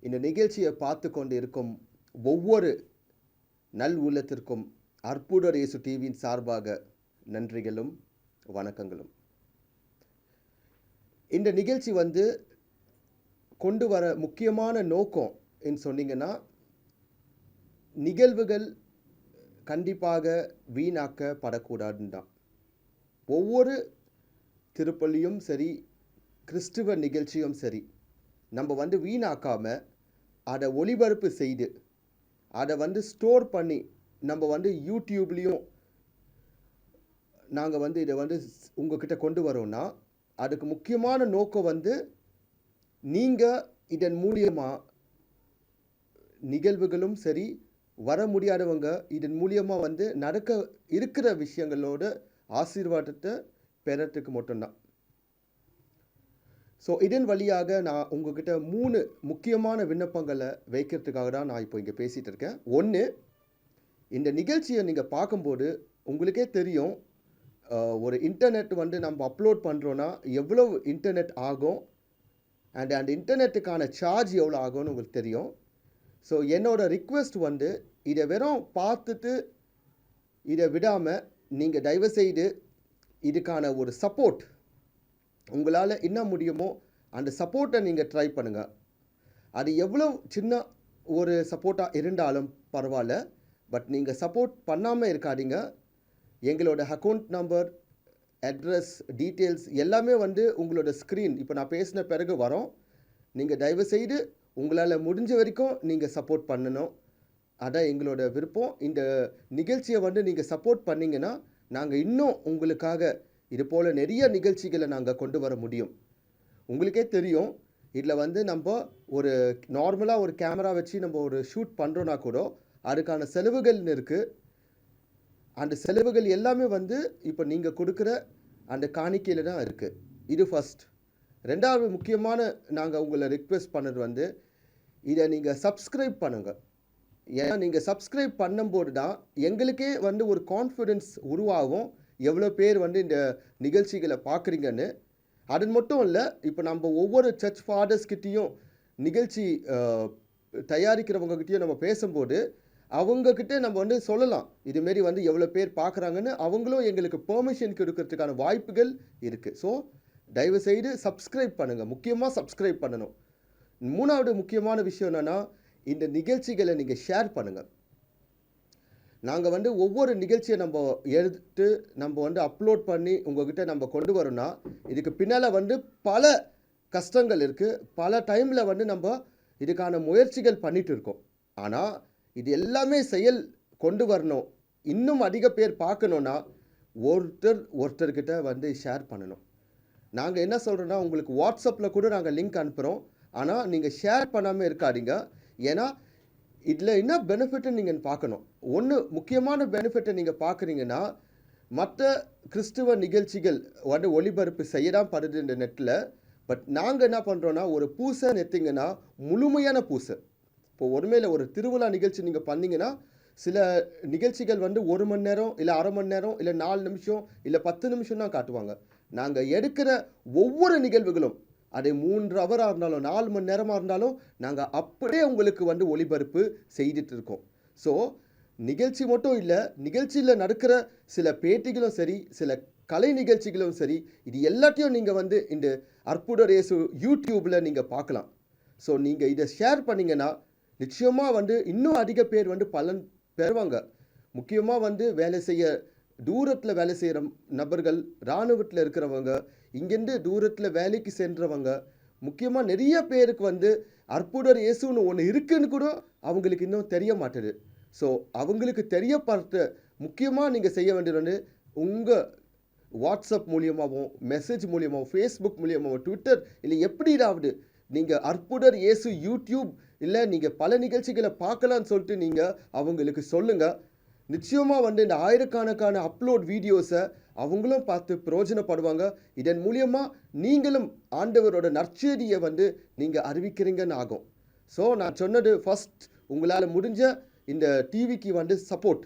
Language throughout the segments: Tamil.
இந்த நிகழ்ச்சியை பார்த்து கொண்டு இருக்கும் ஒவ்வொரு நல் உள்ளத்திற்கும் அற்புதர் இயேசு டிவியின் சார்பாக நன்றிகளும் வணக்கங்களும். இந்த நிகழ்ச்சி கொண்டு வர முக்கியமான நோக்கம் என்று சொன்னீங்கன்னா, நிகழ்வுகள் கண்டிப்பாக வீணாக்கப்படக்கூடாதுன்னு தான். ஒவ்வொரு திருப்பலியும் சரி, கிறிஸ்துவ நிகழ்ச்சியும் சரி, நம்ம வீணாக்காமல் அதை ஒளிபரப்பு செய்து அதை ஸ்டோர் பண்ணி நம்ம யூடியூப்லேயும் நாங்கள் இதை உங்ககிட்ட கொண்டு வரோன்னா, அதுக்கு முக்கியமான நோக்கம் நீங்கள் இதன் மூலியமாக நிகழ்வுகளும் சரி, வர முடியாதவங்க இதன் மூலியமாக நடக்க இருக்கிற விஷயங்களோட ஆசீர்வாதத்தை பெறத்துக்கு மட்டும்தான். ஸோ இதன் வழியாக நான் உங்ககிட்ட 3 முக்கியமான விண்ணப்பங்களை வைக்கிறதுக்காக தான் நான் இப்போ இங்கே பேசிகிட்டு இருக்கேன். ஒன்று, இந்த நிகழ்ச்சியை நீங்கள் பார்க்கும்போது உங்களுக்கே தெரியும், ஒரு இன்டர்நெட் நம்ம அப்லோட் பண்ணுறோன்னா எவ்வளோ இன்டர்நெட் ஆகும், அந்த இன்டர்நெட்டுக்கான சார்ஜ் எவ்வளோ ஆகும்னு உங்களுக்கு தெரியும். ஸோ என்னோடய ரிக்வெஸ்ட் இதை வெறும் பார்த்துட்டு இதை விடாமல் நீங்கள் தயவுசெய்து இதுக்கான ஒரு சப்போர்ட் உங்களால் என்ன முடியுமோ அந்த சப்போர்ட்டை நீங்கள் ட்ரை பண்ணுங்கள். அது எவ்வளோ சின்ன ஒரு சப்போர்ட்டாக இருந்தாலும் பரவாயில்ல, பட் நீங்கள் சப்போர்ட் பண்ணாமல் இருக்காதீங்க. எங்களோட அக்கௌண்ட் நம்பர், அட்ரஸ், டீட்டெயில்ஸ் எல்லாமே உங்களோட ஸ்க்ரீன் இப்போ நான் பேசின பிறகு வரோம். நீங்கள் தயவுசெய்து உங்களால் முடிஞ்ச வரைக்கும் நீங்கள் சப்போர்ட் பண்ணணும். அதான் எங்களோட விருப்பம். இந்த நிகழ்ச்சியை நீங்கள் சப்போர்ட் பண்ணிங்கன்னா நாங்கள் இன்னும் உங்களுக்காக இது போல் நிறைய நிகழ்ச்சிகளை நாங்கள் கொண்டு வர முடியும். உங்களுக்கே தெரியும், இதில் நம்ம ஒரு நார்மலாக ஒரு கேமரா வச்சு நம்ம ஒரு ஷூட் பண்ணுறோன்னா கூட அதுக்கான செலவுகள்னு இருக்குது. அந்த செலவுகள் எல்லாமே இப்போ நீங்கள் கொடுக்குற அந்த காணிக்கையில் தான் இருக்குது. இது ஃபஸ்ட். ரெண்டாவது முக்கியமான நாங்கள் உங்களை ரிக்வெஸ்ட் பண்ணது இதை நீங்கள் சப்ஸ்கிரைப் பண்ணுங்கள். ஏன்னா நீங்கள் சப்ஸ்கிரைப் பண்ணும்போது தான் எங்களுக்கே ஒரு கான்ஃபிடென்ஸ் உருவாகும், எவ்வளோ பேர் இந்த நிகழ்ச்சிகளை பார்க்குறீங்கன்னு. அது மட்டும் இல்லை, இப்போ நம்ம ஒவ்வொரு சர்ச் ஃபாதர்ஸ்கிட்டையும் நிகழ்ச்சி தயாரிக்கிறவங்ககிட்டையும் நம்ம பேசும்போது அவங்கக்கிட்ட நம்ம சொல்லலாம், இதுமாரி எவ்வளோ பேர் பார்க்குறாங்கன்னு. அவங்களும் எங்களுக்கு பெர்மிஷன் கொடுக்கறதுக்கான வாய்ப்புகள் இருக்குது. ஸோ தயவுசெய்து சப்ஸ்கிரைப் பண்ணுங்கள். முக்கியமாக சப்ஸ்கிரைப் பண்ணணும். மூணாவது முக்கியமான விஷயம் என்னென்னா, இந்த நிகழ்ச்சிகளை நீங்கள் ஷேர் பண்ணுங்கள். நாங்கள் ஒவ்வொரு நிகழ்ச்சியை நம்ம எடுத்து நம்ம அப்லோட் பண்ணி உங்கள்கிட்ட நம்ம கொண்டு வரோன்னா, இதுக்கு பின்னால் பல கஷ்டங்கள் இருக்குது. பல டைமில் நம்ம இதுக்கான முயற்சிகள் பண்ணிகிட்டு இருக்கோம். ஆனால் இது எல்லாமே கொண்டு வரணும், இன்னும் அதிக பேர் பார்க்கணுன்னா ஒருத்தர்கிட்ட ஷேர் பண்ணணும். நாங்கள் என்ன சொல்கிறோன்னா, உங்களுக்கு வாட்ஸ்அப்பில் கூட நாங்கள் லிங்க் அனுப்புகிறோம். ஆனால் நீங்கள் ஷேர் பண்ணாமல் இருக்காதீங்க. ஏன்னா இதில் என்ன பெனிஃபிட்டுன்னு நீங்கள் பார்க்கணும். ஒன்று முக்கியமான பெனிஃபிட்டை நீங்கள் பார்க்குறீங்கன்னா, மற்ற கிறிஸ்துவ நிகழ்ச்சிகள் ஒளிபரப்பு செய்யதான் படுது இந்த நெட்டில். பட் நாங்கள் என்ன பண்ணுறோன்னா, ஒரு பூசை எடுத்திங்கன்னா முழுமையான பூசை. இப்போ ஒருமையில் ஒரு திருவிழா நிகழ்ச்சி நீங்கள் பண்ணிங்கன்னா, சில நிகழ்ச்சிகள் 1 மணி நேரம் இல்லை அரை மணி நேரம் இல்லை 4 நிமிஷம் இல்லை 10 நிமிஷம் தான் காட்டுவாங்க. நாங்கள் எடுக்கிற ஒவ்வொரு நிகழ்வுகளும், அது 3 ஹவராக இருந்தாலும் 4 மணி நேரமாக இருந்தாலும் நாங்கள் அப்படியே உங்களுக்கு ஒளிபரப்பு செய்துட்டு இருக்கோம். ஸோ நிகழ்ச்சி மட்டும் இல்லை, நிகழ்ச்சியில் நடக்கிற சில பேட்டிகளும் சரி, சில கலை நிகழ்ச்சிகளும் சரி, இது எல்லாத்தையும் நீங்கள் இந்த அற்புதர் இயேசு யூடியூப்பில் நீங்கள் பார்க்கலாம். ஸோ நீங்கள் இதை ஷேர் பண்ணிங்கன்னா நிச்சயமாக இன்னும் அதிக பேர் பலன் பெறுவாங்க. முக்கியமாக வேலை செய்ய தூரத்தில் வேலை செய்கிற நபர்கள், இராணுவத்தில் இருக்கிறவங்க, இங்கேருந்து தூரத்தில் வேலைக்கு சென்றவங்க, முக்கியமாக நிறைய பேருக்கு அற்புதர் இயேசுன்னு ஒன்று இருக்குன்னு கூட அவங்களுக்கு இன்னும் தெரிய மாட்டுது. ஸோ அவங்களுக்கு தெரியப்படுத்த முக்கியமாக நீங்கள் செய்ய வேண்டியது உங்கள் வாட்ஸ்அப் மூலியமாகவும், மெசேஜ் மூலியமாகவும், ஃபேஸ்புக் மூலியமாகவும், ட்விட்டர் இல்லை எப்படியாவது நீங்கள் அற்புதர் இயேசு யூடியூப் இல்லை நீங்கள் பல நிகழ்ச்சிகளை பார்க்கலான்னு சொல்லிட்டு நீங்கள் அவங்களுக்கு சொல்லுங்கள். நிச்சயமாக இந்த ஆயிரக்கணக்கான அப்லோட் வீடியோஸை அவங்களும் பார்த்து பிரயோஜனப்படுவாங்க. இதன் மூலியமாக நீங்களும் ஆண்டவரோட நற்செய்தியை நீங்கள் அறிவிக்கிறீங்கன்னு ஆகும். ஸோ நான் சொன்னது, ஃபஸ்ட் உங்களால் முடிஞ்ச இந்த டிவிக்கு சப்போர்ட்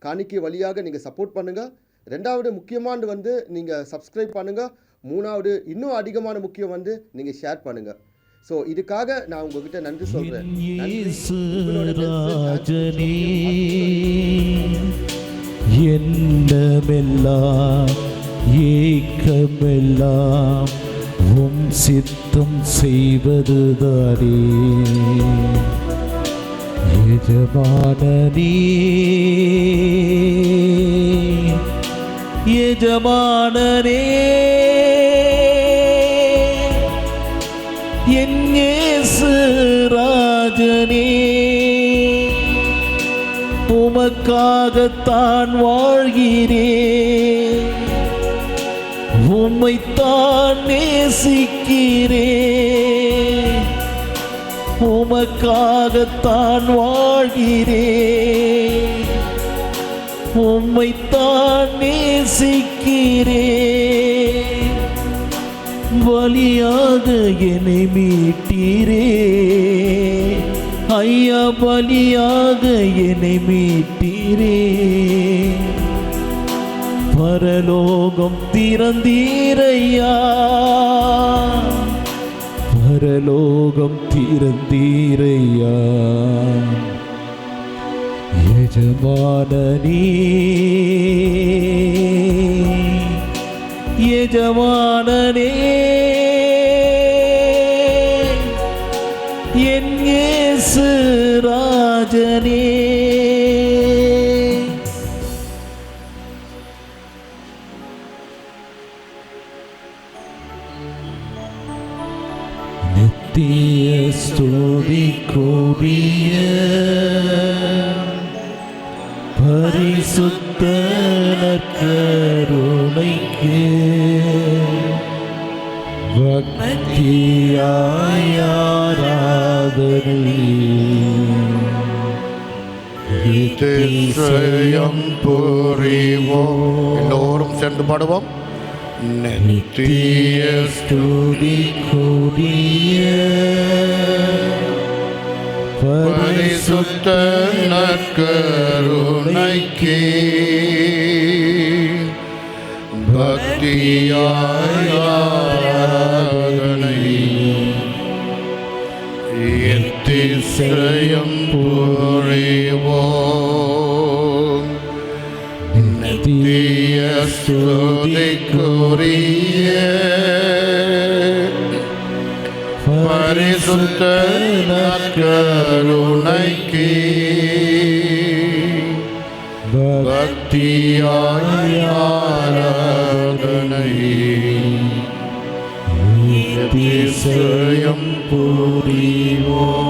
காணிக்கை வழியாக நீங்கள் சப்போர்ட் பண்ணுங்கள். ரெண்டாவது முக்கியமானது நீங்கள் சப்ஸ்கிரைப் பண்ணுங்கள். மூணாவது இன்னும் அதிகமான முக்கியம் நீங்கள் ஷேர் பண்ணுங்கள். ஸோ இதுக்காக நான் உங்ககிட்ட நன்றி சொல்றேன். எண்ணமெல்லாம் ஏக்கமெல்லாம் உம் சித்தம் செய்வதுதானே எஜமானனே, எஜமானனே, என் இயேசு ராஜனே, உமக்காகத்தான் வாழ்கிறேன், உம்மைத்தான் நேசிக்கிறேன், உமக்காகத்தான் வாழ்கிறேன், உம்மைத்தான் நேசிக்கிறேன். பலியாக என்னை மீட்டீரே ஐயா, பலியாக என்னை மீட்டீரே. பரலோகம் திறந்தீரையா, பரலோகம் திறந்தீரையா. எஜமானனே, எஜமானனே, என் இயேசு ராஜனே. நித்திய ஸ்துதிக்குரிய பரிசுத்த நற்கருணைக்கு பக்தியாய் ஆராதனை நித்தியம் புரிவோம். எல்லோரும் சேர்ந்து பாடுவோம். நித்திய ஸ்துதிக்குரிய பரிசுத்த நற்கருணைக்கு பக்தியாய் ஆராதனை எத்திசையம் புரிவோம். நித்திய ஸ்துதிக்குரிய பரிசுத்த நற்கருணைக்கு பக்தியாய் ஆராதனை எத்திசையம் புரிவோம்.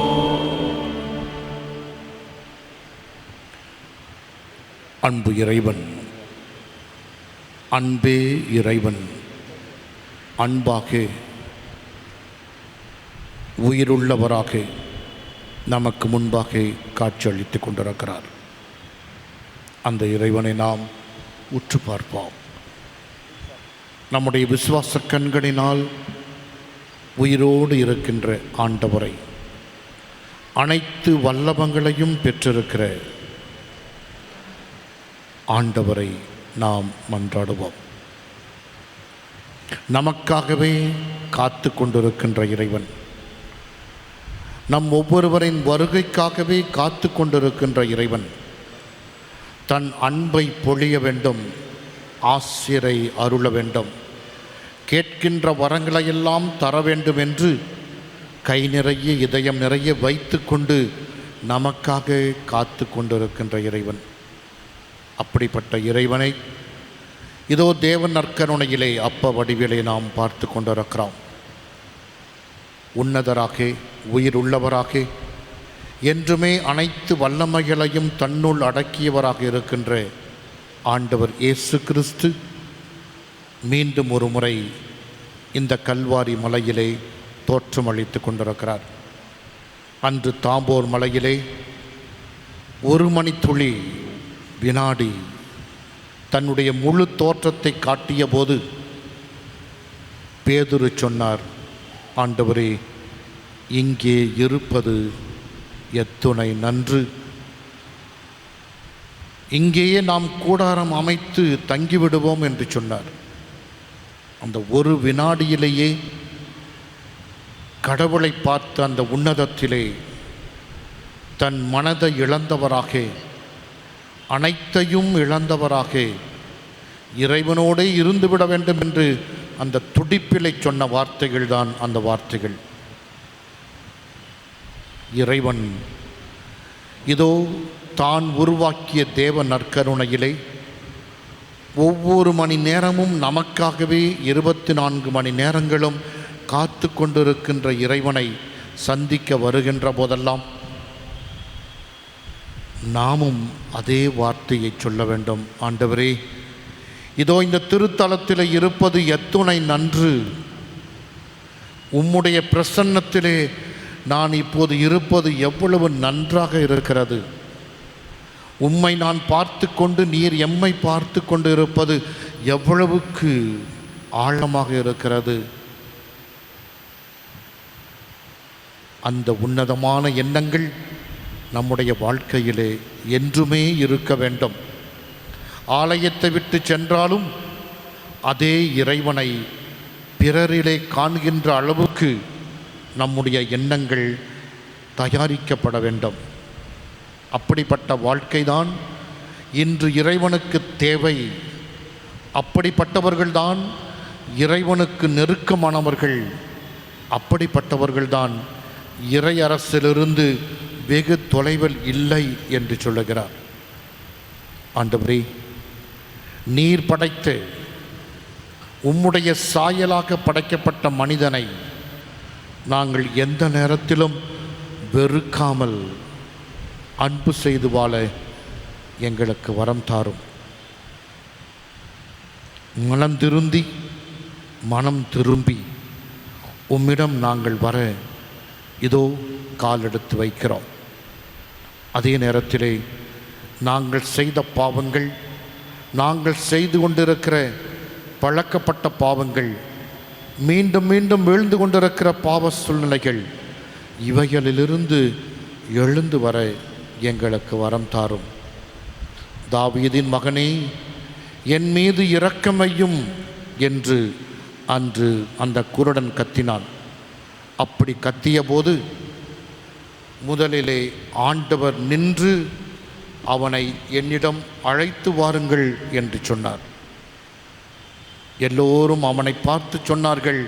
அன்பு இறைவன், அன்பே இறைவன் அன்பாக உயிருள்ளவராக நமக்கு முன்பாக காட்சியளித்து கொண்டிருக்கிறார். அந்த இறைவனை நாம் உற்று பார்ப்போம். நம்முடைய விசுவாச கண்களினால் உயிரோடு இருக்கின்ற ஆண்டவரை, அனைத்து வல்லபங்களையும் பெற்றிருக்கிற ஆண்டவரை நாம் மன்றாடுவோம். நமக்காகவே காத்து கொண்டிருக்கின்ற இறைவன், நம் ஒவ்வொருவரின் வருகைக்காகவே காத்து கொண்டிருக்கின்ற இறைவன் தன் அன்பை பொழிய வேண்டும், ஆசிரை அருள வேண்டும், கேட்கின்ற வரங்களையெல்லாம் தர வேண்டும் என்று கை நிறைய இதயம் நிறைய வைத்து கொண்டு நமக்காக காத்து கொண்டிருக்கின்ற இறைவன். அப்படிப்பட்ட இறைவனை இதோ தேவன் நற்கருணையிலே அப்ப வடிவிலே நாம் பார்த்து கொண்டிருக்கிறோம். உன்னதராக உயிர் உள்ளவராக என்றுமே அனைத்து வல்லமைகளையும் தன்னுள் அடக்கியவராக இருக்கின்ற ஆண்டவர் இயேசு கிறிஸ்து மீண்டும் ஒரு முறை இந்த கல்வாரி மலையிலே தோற்றமளித்து கொண்டிருக்கிறார். அன்று தாம்போர் மலையிலே 1 மணித்துளி வினாடி தன்னுடைய முழு தோற்றத்தை காட்டிய போது பேதுரு சொன்னார், ஆண்டவரே, இங்கே இருப்பது எத்துணை நன்று, இங்கேயே நாம் கூடாரம் அமைத்து தங்கிவிடுவோம் என்று சொன்னார். அந்த 1 வினாடியிலேயே கடவுளை பார்த்து அந்த உன்னதத்திலே தன் மனதை இழந்தவராக, அனைத்தையும் இழந்தவராக இறைவனோடே இருந்துவிட வேண்டும் என்று அந்த துடிப்பிலை சொன்ன வார்த்தைகள் தான் அந்த வார்த்தைகள். இறைவன் இதோ தான் உருவாக்கிய தேவ நற்கருணையிலே ஒவ்வொரு மணி நேரமும் நமக்காகவே 24 மணி நேரங்களும் காத்து கொண்டிருக்கின்ற இறைவனை சந்திக்க வருகின்ற போதெல்லாம் நாமும் அதே வார்த்தையை சொல்ல வேண்டும். ஆண்டவரே, இதோ இந்த திருத்தலத்தில் இருப்பது எத்துணை நன்று, உம்முடைய பிரசன்னத்திலே நான் இப்போது இருப்பது எவ்வளவு நன்றாக இருக்கிறது, உம்மை நான் பார்த்து கொண்டு நீர் எம்மை பார்த்து கொண்டு இருப்பது எவ்வளவுக்கு ஆழமாக இருக்கிறது. அந்த உன்னதமான எண்ணங்கள் நம்முடைய வாழ்க்கையிலே என்றுமே இருக்க வேண்டும். ஆலயத்தை விட்டு சென்றாலும் அதே இறைவனை பிறரிலே காண்கின்ற அளவுக்கு நம்முடைய எண்ணங்கள் தயாரிக்கப்பட வேண்டும். அப்படிப்பட்ட வாழ்க்கைதான் இன்று இறைவனுக்கு தேவை. அப்படிப்பட்டவர்கள்தான் இறைவனுக்கு நெருக்கமானவர்கள். அப்படிப்பட்டவர்கள்தான் இறை அரசிலிருந்து வெகு தொலைவில் இல்லை என்று சொல்லுகிறார். ஆண்டவரே, நீர் படைத்த உம்முடைய சாயலாக படைக்கப்பட்ட மனிதனை நாங்கள் எந்த நேரத்திலும் வெறுக்காமல் அன்பு செய்து வாழ எங்களுக்கு வரம் தாரும். மனம் திரும்பி உம்மிடம் நாங்கள் வர இதோ கால் எடுத்து வைக்கிறோம். அதே நேரத்திலே நாங்கள் செய்த பாவங்கள், நாங்கள் செய்து கொண்டிருக்கிற பழக்கப்பட்ட பாவங்கள், மீண்டும் மீண்டும் வீழ்ந்து கொண்டிருக்கிற பாவ சூழ்நிலைகள், இவைகளிலிருந்து எழுந்து வர எங்களுக்கு வரம் தாரும். தாவீதின் மகனே, என் மீது இரக்கமையும் என்று அன்று அந்த குருடன் கத்தினான். அப்படி கத்திய போது முதலிலே ஆண்டவர் நின்று அவனை என்னிடம் அழைத்து வாருங்கள் என்று சொன்னார். எல்லோரும் அவனை பார்த்து சொன்னார்கள்,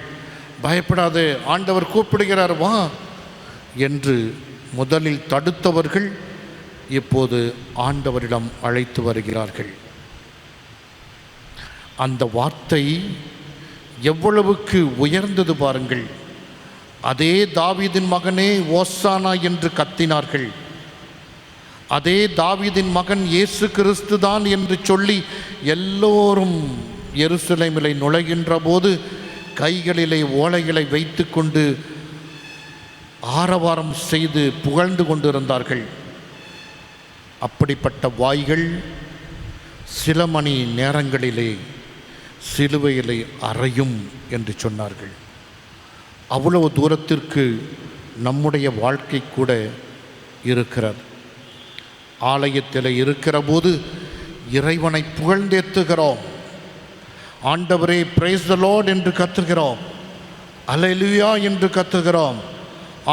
பயப்படாதே, ஆண்டவர் கூப்பிடுகிறார், வா என்று. முதலில் தடுத்தவர்கள் இப்போது ஆண்டவரிடம் அழைத்து வருகிறார்கள். அந்த வார்த்தை எவ்வளவுக்கு உயர்ந்தது பாருங்கள். அதே தாவீதின் மகனே ஓசானா என்று கத்தினார்கள். அதே தாவீதின் மகன் இயேசு கிறிஸ்து தான் என்று சொல்லி எல்லோரும் எருசலேமிலே நுழைகின்ற போது கைகளிலே ஓலைகளை வைத்து கொண்டு ஆரவாரம் செய்து புகழ்ந்து கொண்டிருந்தார்கள். அப்படிப்பட்ட வாய்கள் சில மணி நேரங்களிலே சிலுவையிலே அறையும் என்று சொன்னார்கள். அவ்வளவு தூரத்திற்கு நம்முடைய வாழ்க்கை கூட இருக்கிறது. ஆலயத்தில் இருக்கிற போது இறைவனை புகழ்ந்தேத்துகிறோம். ஆண்டவரே பிரைஸ் தி லார்ட் என்று கத்துகிறோம், அல்லேலூயா என்று கத்துகிறோம்,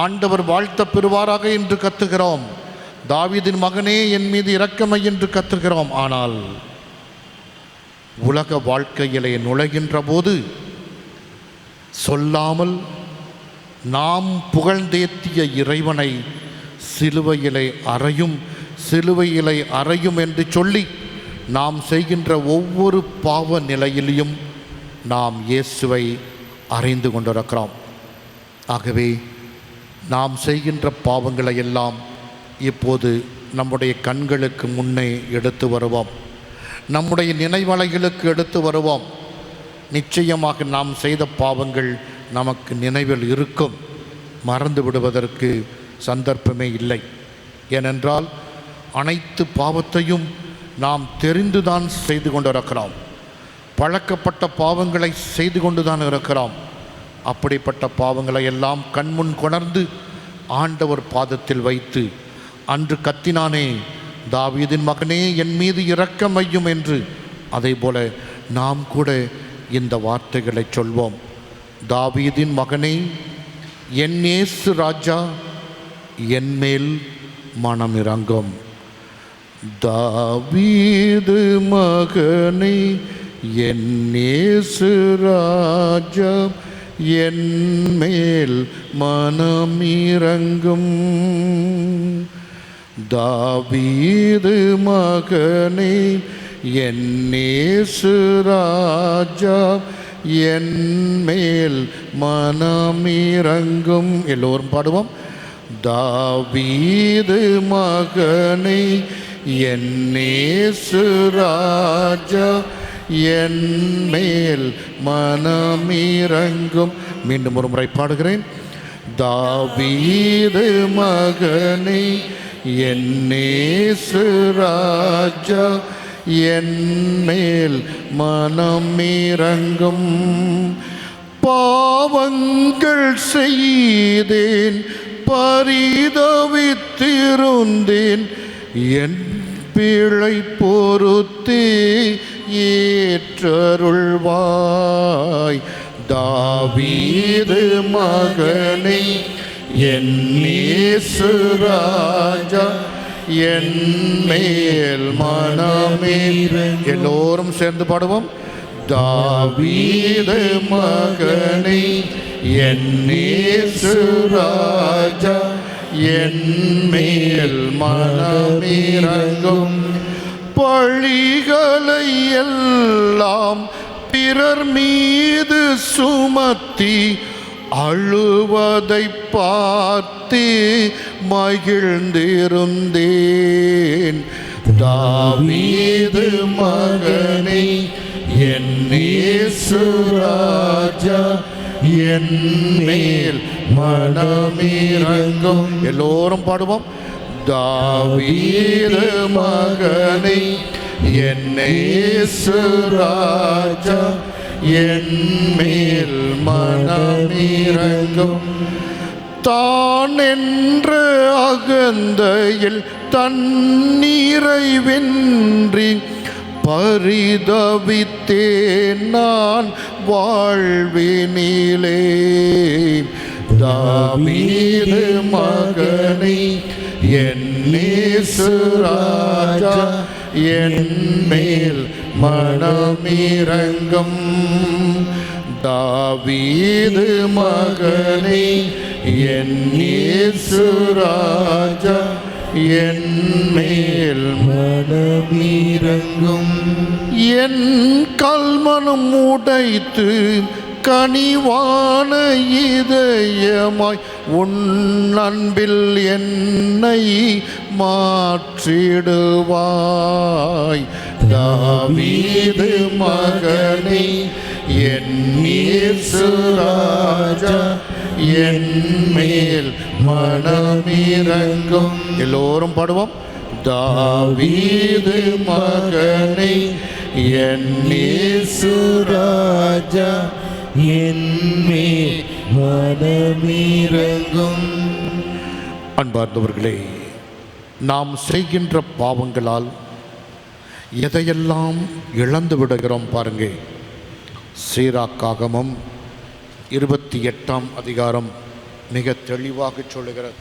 ஆண்டவர் வாழ்த்த பெறுவாராக என்று கத்துகிறோம், தாவீதின் மகனே என் மீது இரக்கமை என்று கத்துகிறோம். ஆனால் உலக வாழ்க்கையிலே நுழைகின்ற போது சொல்லாமல் நாம் புகழ்ந்தேத்திய இறைவனை சிலுவையிலே அறையும் என்று சொல்லி நாம் செய்கின்ற ஒவ்வொரு பாவ நிலையிலும் நாம் இயேசுவை அறிந்து கொண்டிருக்கிறோம். ஆகவே நாம் செய்கின்ற பாவங்களை எல்லாம் இப்போது நம்முடைய கண்களுக்கு முன்னே எடுத்து வருவோம், நம்முடைய நினைவலைகளுக்கு எடுத்து வருவோம். நிச்சயமாக நாம் செய்த பாவங்கள் நமக்கு நினைவில் இருக்கும், மறந்து விடுவதற்கு சந்தர்ப்பமே இல்லை. ஏனென்றால் அனைத்து பாவத்தையும் நாம் தெரிந்துதான் செய்து கொண்டிருக்கிறோம், பழக்கப்பட்ட பாவங்களை செய்து கொண்டுதான் இருக்கிறோம். அப்படிப்பட்ட பாவங்களை எல்லாம் கண்முன் கொணர்ந்து ஆண்டவர் பாதத்தில் வைத்து அன்று கத்தினானே, தாவீதின் மகனே என் மீது இரக்கமையும் என்று, அதே போல நாம் கூட இந்த வார்த்தைகளை சொல்வோம். தாவீதின் மகனே என் இயேசு ராஜா என்மேல் மனம் இறங்கும். தாவீது மகனை என் இயேசு ராஜா என்மேல் மனம் இறங்கும். தாவீது மகனை என் இயேசு ராஜா என்மேல் மனம் இறங்கும். எல்லோரும் பாடுவோம். தாவீது மகனை என் இயேசு ராஜா என்மேல் மனம் இறங்கும். மீண்டும் ஒரு முறை பாடுகிறேன். தாவீது மகனை என் இயேசு ராஜா என்மேல் மனம் இறங்கும். பாவங்கள் செய்தேன், பரிதவித்திருந்தேன், என் பிழை பொறுத்தே ஏற்றருள்வாய். தாவீது மகனை என் இயேசு ராஜா என்மேல் மனமே. எல்லோரும் சேர்ந்து பாடுவோம். தாவீது மகனை என் இயேசு ராஜா என்மேல் மனமிரங்கும். பழிகளை எல்லாம் பிறர் மீது சுமத்தி அழுவதை பார்த்து மகிழ்ந்திருந்தேன். தாவீது மகனை என் இயேசு ராஜா என்மேல் மனமிரங்கும். எல்லோரும் பாடுவோம். தாவீது மகனை என் இயேசு ராஜா என்மேல் மனமிரங்கும். தான் என்ற அகந்தையில் தண்ணீரை வென்றி பரிதவித்தேன் நான் வாழ்வினிலே. தாவீது மகனை என் இயேசு ராஜா என்மேல் மனமிரங்கும். தாவீது மகனை என் இயேசு ராஜா என்மேல் மனமிரங்கும். என் கல்மனம் உடைத்து கனிவான இதயமாய் உன் அன்பில் என்னை மாற்றிடுவாய். தாவீது மகனை என் இயேசு ராஜா என்மேல் மனமிரங்கும். எல்லோரும் பாடுவோம். தாவீது மகனை என் இயேசு ராஜா என்மேல் மனமிரங்கும். அன்பார்ந்தவர்களே, நாம் செய்கின்ற பாவங்களால் எதையெல்லாம் இழந்து விடுகிறோம் பாருங்க. சீராக்காகமம் 28ஆம் அதிகாரம் மிக தெளிவாக சொல்லுகிறது.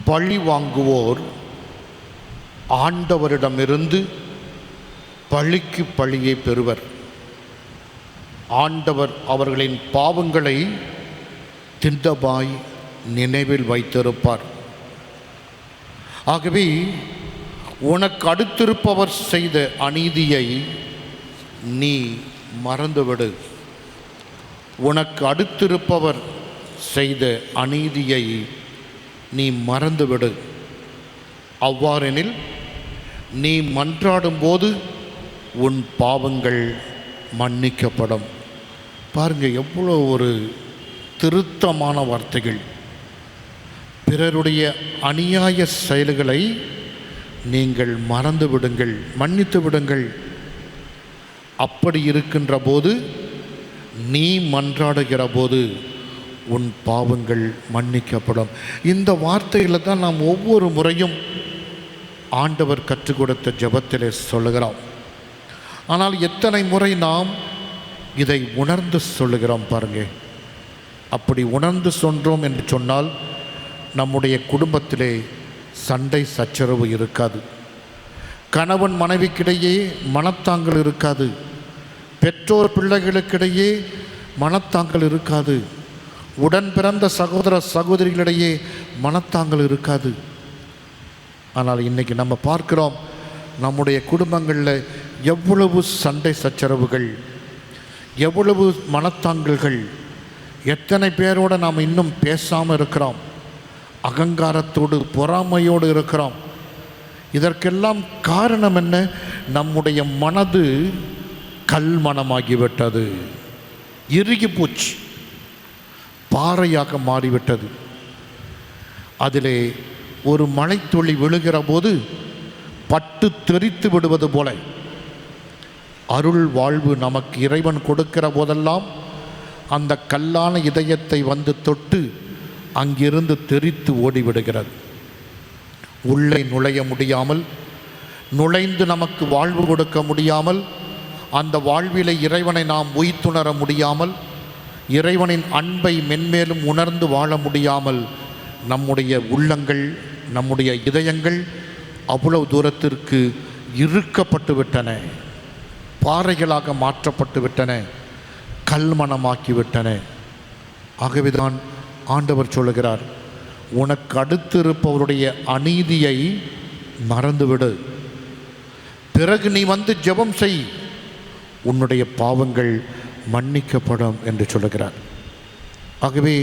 பழி வாங்குவோர் ஆண்டவரிடமிருந்து பழிக்கு பழியை பெறுவர். ஆண்டவர் அவர்களின் பாவங்களை திண்டமாய் நினைவில் வைத்திருப்பார். ஆகவே உனக்கு அடுத்திருப்பவர் செய்த அநீதியை நீ மறந்துவிடு. உனக்கு அடுத்திருப்பவர் செய்த அநீதியை நீ மறந்துவிடு. அவ்வாறெனில் நீ மன்றாடும்போது உன் பாவங்கள் மன்னிக்கப்படும். பாருங்க, எவ்வளோ ஒரு திருத்தமான வார்த்தைகள். பிறருடைய அநியாய செயல்களை நீங்கள் மறந்து விடுங்கள், மன்னித்து விடுங்கள். அப்படி இருக்கின்ற போது நீ மன்றாடுகிற போது உன் பாவங்கள் மன்னிக்கப்படும். இந்த வார்த்தையில் தான் நாம் ஒவ்வொரு முறையும் ஆண்டவர் கற்றுக் கொடுத்த ஜெபத்திலே சொல்லுகிறோம். ஆனால் எத்தனை முறை நாம் இதை உணர்ந்து சொல்லுகிறோம் பாருங்க. அப்படி உணர்ந்து சொன்னோம் என்று சொன்னால் நம்முடைய குடும்பத்திலே சண்டை சச்சரவு இருக்காது, கணவன் மனைவிக்கிடையே மனத்தாங்கல் இருக்காது, பெற்றோர் பிள்ளைகளுக்கிடையே மனத்தாங்கல் இருக்காது, உடன் பிறந்த சகோதர சகோதரிகளிடையே மனத்தாங்கல் இருக்காது. ஆனால் இன்றைக்கி நம்ம பார்க்கிறோம், நம்முடைய குடும்பங்களில் எவ்வளவு சண்டை சச்சரவுகள், எவ்வளவு மனத்தாங்கல்கள், எத்தனை பேரோடு நாம் இன்னும் பேசாமல் இருக்கிறோம், அகங்காரத்தோடு பொறாமையோடு இருக்கிறோம். இதற்கெல்லாம் காரணம் என்ன? நம்முடைய மனது கல்மனமாகிவிட்டது, இறுகி போச்சு, பாறையாக மாறிவிட்டது. அதிலே ஒரு மழைத்துளி விழுகிற போது பட்டு தெரித்து விடுவது போல அருள் வாழ்வு நமக்கு இறைவன் கொடுக்கிற போதெல்லாம் அந்த கல்லான இதயத்தை வந்து தொட்டு அங்கிருந்து தெரித்து ஓடிவிடுகிறது. உள்ளே நுழைய முடியாமல், நுழைந்து நமக்கு வாழ்வு கொடுக்க முடியாமல், அந்த வாழ்விலை இறைவனை நாம் உய்த்துணர முடியாமல், இறைவனின் அன்பை மென்மேலும் உணர்ந்து வாழ முடியாமல் நம்முடைய உள்ளங்கள், நம்முடைய இதயங்கள் அவ்வளவு தூரத்திற்கு இறுக்கப்பட்டு விட்டன, பாறைகளாக மாற்றப்பட்டு விட்டன, கல்மனமாக்கிவிட்டன. ஆகவேதான் ஆண்டவர் சொல்லுகிறார், உனக்கு அடுத்து இருப்பவருடைய அநீதியை மறந்துவிடு, பிறகு நீ வந்து ஜெபம் செய், உன்னுடைய பாவங்கள் மன்னிக்கப்படும் என்று சொல்லுகிறார். ஆகவே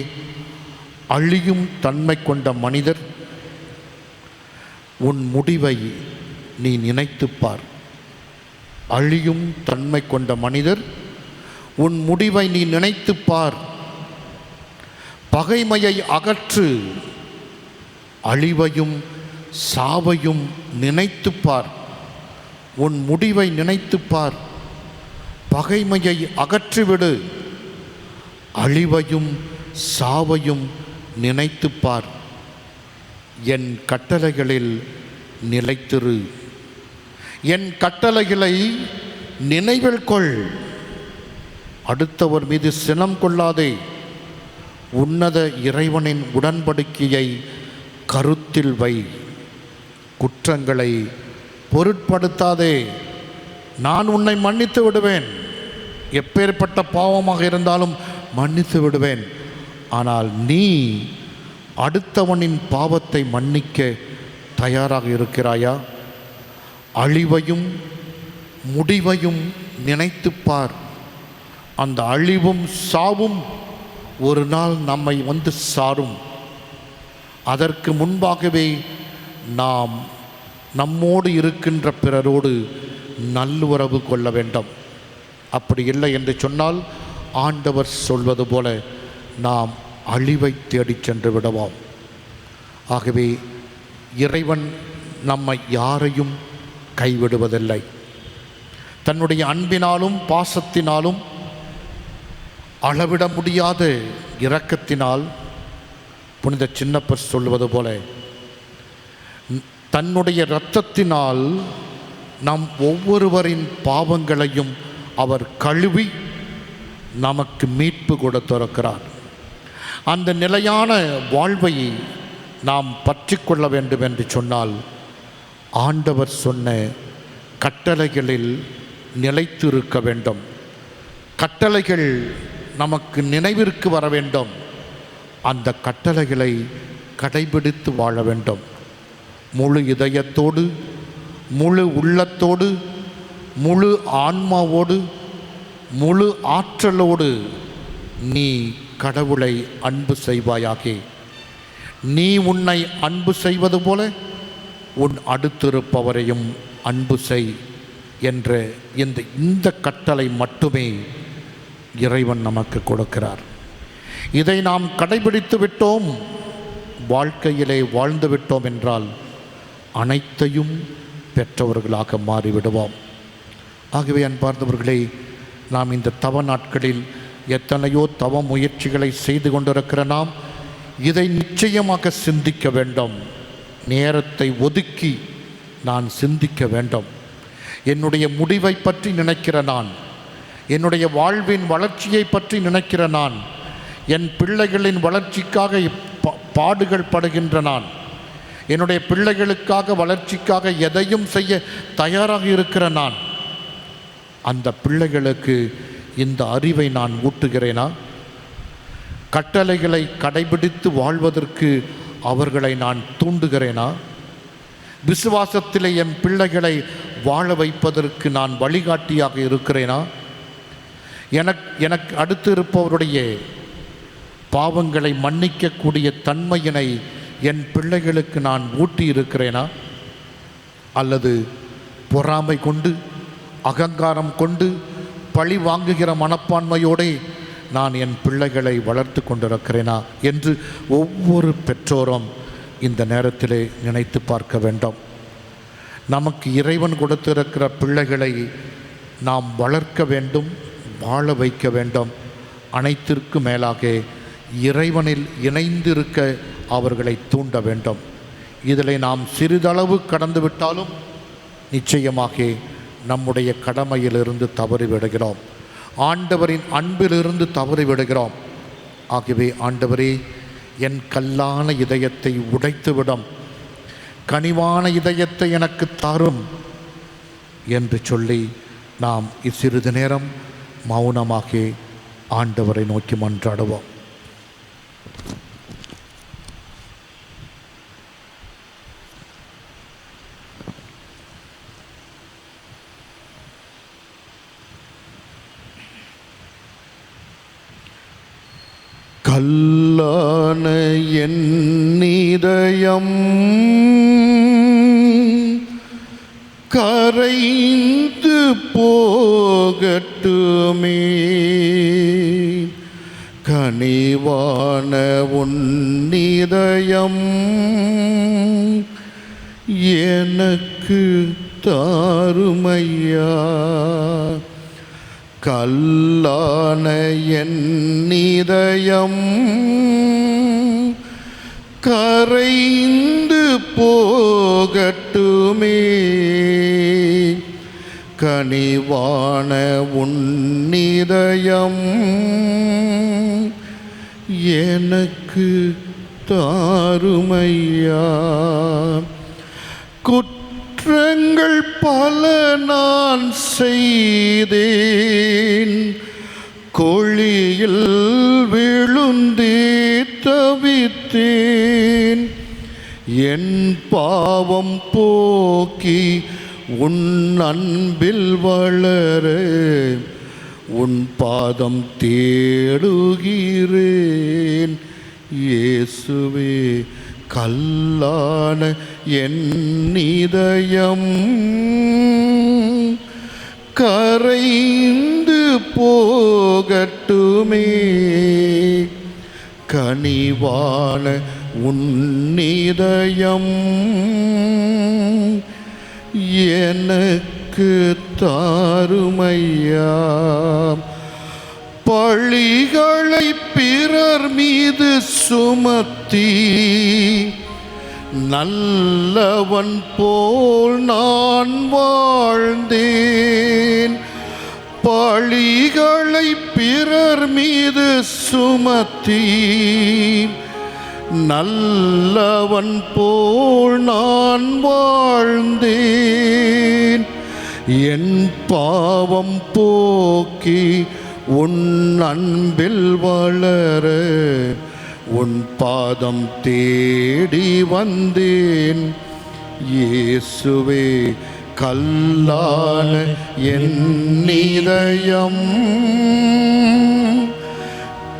அழியும் தன்மை கொண்ட மனிதர், உன் முடிவை நீ நினைத்துப்பார். அழியும் தன்மை கொண்ட மனிதர், உன் முடிவை நீ நினைத்துப்பார். பகைமையை அகற்று, அழிவையும் சாவையும் நினைத்துப்பார். உன் முடிவை நினைத்துப்பார். பகைமையை அகற்றிவிடு, அழிவையும் சாவையும் நினைத்துப்பார். என் கட்டளைகளில் நிலைத்திரு, என் கட்டளைகளை நினைவில் கொள். அடுத்தவர் மீது சினம் கொள்ளாதே. உன்னத இறைவனின் உடன்படிக்கையை கருத்தில் வை. குற்றங்களை பொருட்படுத்தாதே. நான் உன்னை மன்னித்து விடுவேன், எப்பேற்பட்ட பாவமாக இருந்தாலும் மன்னித்து விடுவேன். ஆனால் நீ அடுத்தவனின் பாவத்தை மன்னிக்க தயாராக இருக்கிறாயா? அழிவையும் முடிவையும் நினைத்துப்பார். அந்த அழிவும் சாவும் ஒரு நாள் நம்மை வந்து சாரும். அதற்கு முன்பாகவே நாம் நம்மோடு இருக்கின்ற பிறரோடு நல்லுறவு கொள்ள வேண்டும். அப்படி இல்லை என்று சொன்னால் ஆண்டவர் சொல்வது போல நாம் அழிவை தேடிச் சென்று விடுவோம். ஆகவே இறைவன் நம்மை யாரையும் கைவிடுவதில்லை. தன்னுடைய அன்பினாலும் பாசத்தினாலும் அளவிட முடியாத இரக்கத்தினால் புனித சின்னப்பர் சொல்வது போல தன்னுடைய இரத்தத்தினால் நம் ஒவ்வொருவரின் பாவங்களையும் அவர் கழுவி நமக்கு மீட்பு கொடுத்திருக்கிறார். அந்த நிலையான வாழ்வை நாம் பற்றி கொள்ள வேண்டும் என்று சொன்னால் ஆண்டவர் சொன்ன கட்டளைகளில் நிலைத்திருக்க வேண்டும். கட்டளைகள் நமக்கு நினைவிற்கு வர வேண்டும். அந்த கட்டளைகளை கடைபிடித்து வாழ வேண்டும். முழு இதயத்தோடு, முழு உள்ளத்தோடு, முழு ஆன்மாவோடு, முழு ஆற்றலோடு நீ கடவுளை அன்பு செய்வாயாக. நீ உன்னை அன்பு செய்வது போல உன் அடுத்திருப்பவரையும் அன்பு செய் என்ற இந்த கட்டளை மட்டுமே இறைவன் நமக்கு கொடுக்கிறார். இதை நாம் கடைபிடித்து விட்டோம், வாழ்க்கையிலே வாழ்ந்து விட்டோம் என்றால் அனைத்தையும் பெற்றவர்களாக மாறிவிடுவோம். ஆகவே அன்பார்ந்தவர்களே, நாம் இந்த தவ நாட்களில் எத்தனையோ தவ முயற்சிகளை செய்து கொண்டிருக்கிற நாம் இதை நிச்சயமாக சிந்திக்க வேண்டும். நேரத்தை ஒதுக்கி நான் சிந்திக்க வேண்டும். என்னுடைய முடிவை பற்றி நினைக்கிற நான், என்னுடைய வாழ்வின் வளர்ச்சியை பற்றி நினைக்கிற நான், என் பிள்ளைகளின் வளர்ச்சிக்காக பாடுகள் படுகின்ற நான், என்னுடைய பிள்ளைகளுக்காக வளர்ச்சிக்காக எதையும் செய்ய தயாராக இருக்கிற நான், அந்த பிள்ளைகளுக்கு இந்த அறிவை நான் ஊட்டுகிறேனா? கட்டளைகளை கடைபிடித்து வாழ்வதற்கு அவர்களை நான் தூண்டுகிறேனா? விசுவாசத்திலே என் பிள்ளைகளை வாழ வைப்பதற்கு நான் வழிகாட்டியாக இருக்கிறேனா? எனக்கு அடுத்து இருப்பவருடைய பாவங்களை மன்னிக்கக்கூடிய தன்மையினை என் பிள்ளைகளுக்கு நான் ஊட்டி இருக்கிறேனா? அல்லது பொறாமை கொண்டு, அகங்காரம் கொண்டு, பழி வாங்குகிற மனப்பான்மையோடு நான் என் பிள்ளைகளை வளர்த்து கொண்டிருக்கிறேனா என்று ஒவ்வொரு பெற்றோரும் இந்த நேரத்திலே நினைத்து பார்க்க வேண்டும். நமக்கு இறைவன் கொடுத்திருக்கிற பிள்ளைகளை நாம் வளர்க்க வேண்டும், வாழ வைக்க வேண்டும். அனைத்திற்கு மேலாக இறைவனில் இணைந்திருக்க அவர்களை தூண்ட வேண்டும். இதில் நாம் சிறிதளவு கடந்து விட்டாலும் நிச்சயமாக நம்முடைய கடமையிலிருந்து தவறிவிடுகிறோம், ஆண்டவரின் அன்பிலிருந்து தவறிவிடுகிறோம். ஆகவே ஆண்டவரே, என் கல்லான இதயத்தை உடைத்துவிடும், கனிவான இதயத்தை எனக்கு தாரும் என்று சொல்லி நாம் சிறிது நேரம் மௌனமாக ஆண்டவரை நோக்கி மன்றாடுவோம். கல்லான என் இதயம் கரைந்து போகட்டுமே, கனிவான உன் இதயம் எனக்கு தாருமையா. கல்லான என் இதயம் கரைந்து போகட்டுமே, கனிவான உன் இதயம் எனக்கு தாருமையா. குற்றங்கள் பல நான் செய்தேன், குழியில் விழுந்தே தவித்தேன். என் பாவம் போக்கி உன் அன்பில் வளர உன் பாதம் தேடுகிறேன். இயேசுவே, கல்லான என் இதயம் கரைந்து போகட்டுமே, கனிவான உன் இதயம் எனக்கு தாருமையா. பழிகளை பிறர் மீது சுமத்தி நல்லவன் போல் நான் வாழ்ந்தேன். பழிகளை பிறர் மீது சுமத்தி நல்லவன் போல் நான் வாழ்ந்தேன். என் பாவம் போக்கி உன் அன்பில் வளர உன் பாதம் தேடி வந்தேன். இயேசுவே, கல்லான என் இதயம்